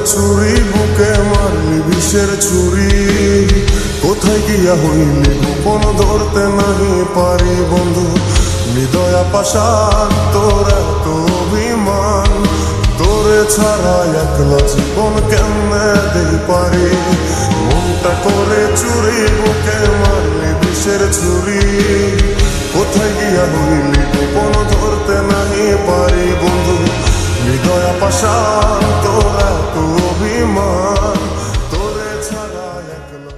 চুরি বুকে মারলি বিষের ছুরি কোথায় গিয়া হইলি গোপন ধরতে নাহি পারি বন্ধু হৃদয়া পাশান তোর এত অভিমান তোরে ছাড়া একলা জীবন কেমনে দেই পারি মনটা করে চুরি বুকে মারলি বিষের ছুরি কোথায় গিয়া হইলি গোপন ধরতে নাহি পারি বন্ধু হৃদয়া পাশান তোর এত অভিমান তোরে ছাড়া একলা